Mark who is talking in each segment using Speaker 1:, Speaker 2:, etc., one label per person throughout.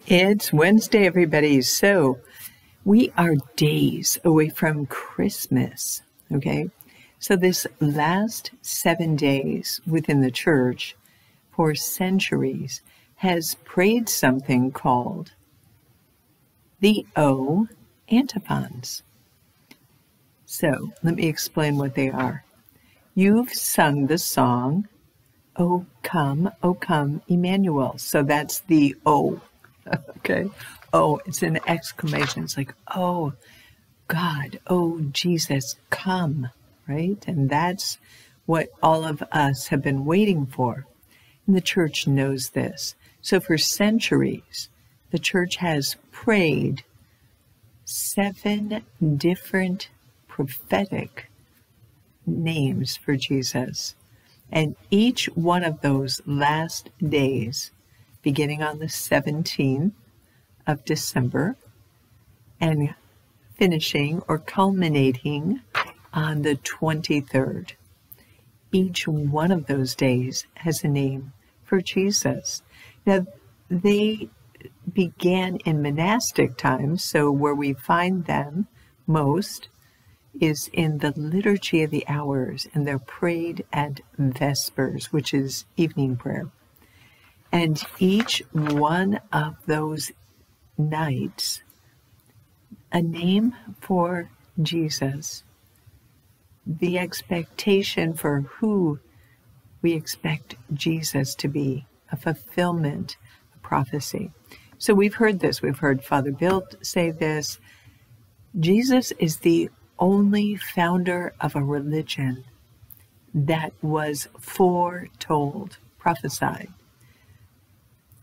Speaker 1: It's Wednesday, everybody. So we are days away from Christmas, okay? So this last 7 days within the church for centuries has prayed something called the O Antiphons. So let me explain what they are. You've sung the song, O come, Emmanuel. So that's the O. Okay. Oh, it's an exclamation. It's like, oh, God, oh, Jesus, come, right? And that's what all of us have been waiting for. And the church knows this. So for centuries, the church has prayed 7 different prophetic names for Jesus. And each one of those last days, beginning on the 17th of December and finishing or culminating on the 23rd. Each one of those days has a name for Jesus. Now, they began in monastic times, so where we find them most is in the Liturgy of the Hours, and they're prayed at Vespers, which is evening prayer. And each one of those nights, a name for Jesus, the expectation for who we expect Jesus to be, a fulfillment, a prophecy. So we've heard this. We've heard Father Bill say this. Jesus is the only founder of a religion that was foretold, prophesied.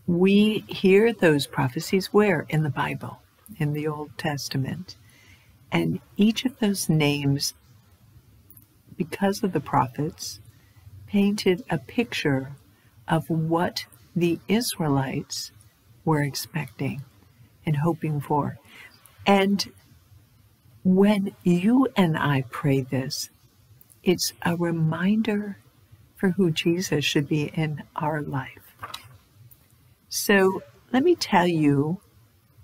Speaker 1: We hear those prophecies where? In the Bible, in the Old Testament. And each of those names, because of the prophets, painted a picture of what the Israelites were expecting and hoping for. And when you and I pray this, it's a reminder for who Jesus should be in our life. So let me tell you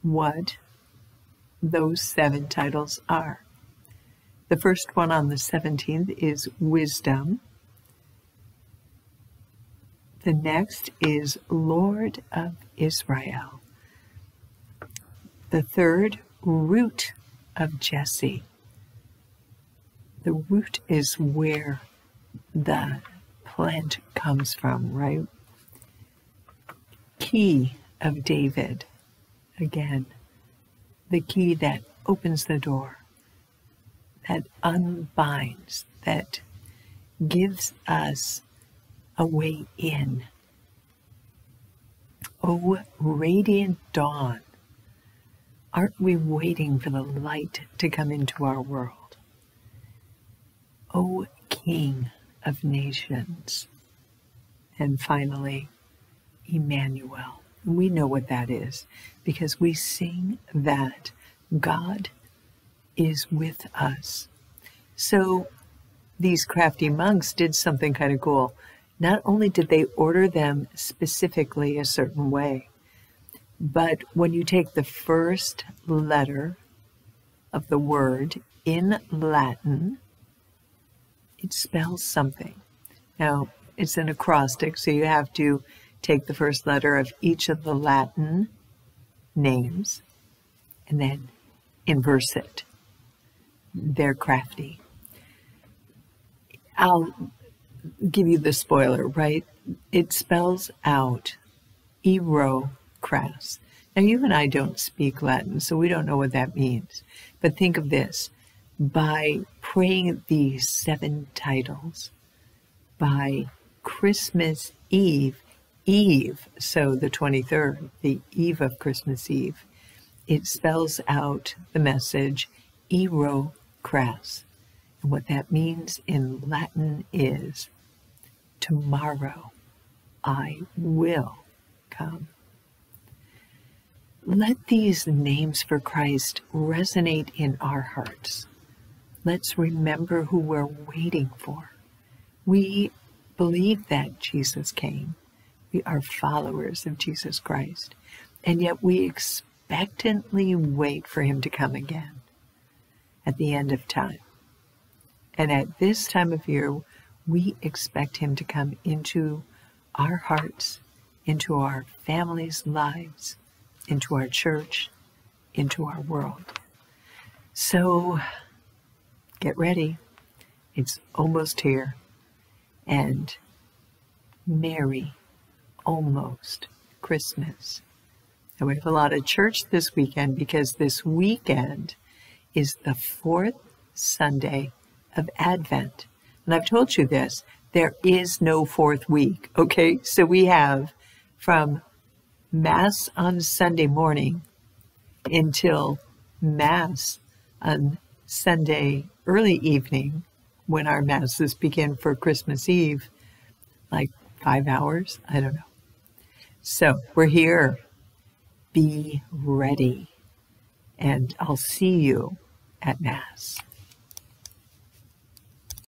Speaker 1: what those 7 titles are. The first one on the 17th is Wisdom. The next is Lord of Israel. The third, Root of Jesse. The root is where the plant comes from, right? Key of David. Again, the key that opens the door, that unbinds, that gives us a way in. Oh, radiant dawn, aren't we waiting for the light to come into our world? Oh, King of nations. And finally, Emmanuel. We know what that is because we sing that God is with us. So these crafty monks did something kind of cool. Not only did they order them specifically a certain way, but when you take the first letter of the word in Latin, it spells something. Now, it's an acrostic, so you have to take the first letter of each of the Latin names and then inverse it. They're crafty. I'll give you the spoiler, right? It spells out ero cras. Now, you and I don't speak Latin, so we don't know what that means. But think of this. By praying these 7 titles, by Christmas Eve, so the 23rd, the eve of Christmas Eve, it spells out the message, ero cras. And what that means in Latin is, tomorrow I will come. Let these names for Christ resonate in our hearts. Let's remember who we're waiting for. We believe that Jesus came. We are followers of Jesus Christ. And yet we expectantly wait for him to come again at the end of time. And at this time of year, we expect him to come into our hearts, into our families' lives, into our church, into our world. So get ready. It's almost here. And Merry almost Christmas. And we have a lot of church this weekend because this weekend is the 4th Sunday of Advent. And I've told you this, there is no 4th week, okay? So we have from Mass on Sunday morning until Mass on Sunday early evening, when our Masses begin for Christmas Eve, like 5 hours, I don't know. So we're here. Be ready. And I'll see you at Mass.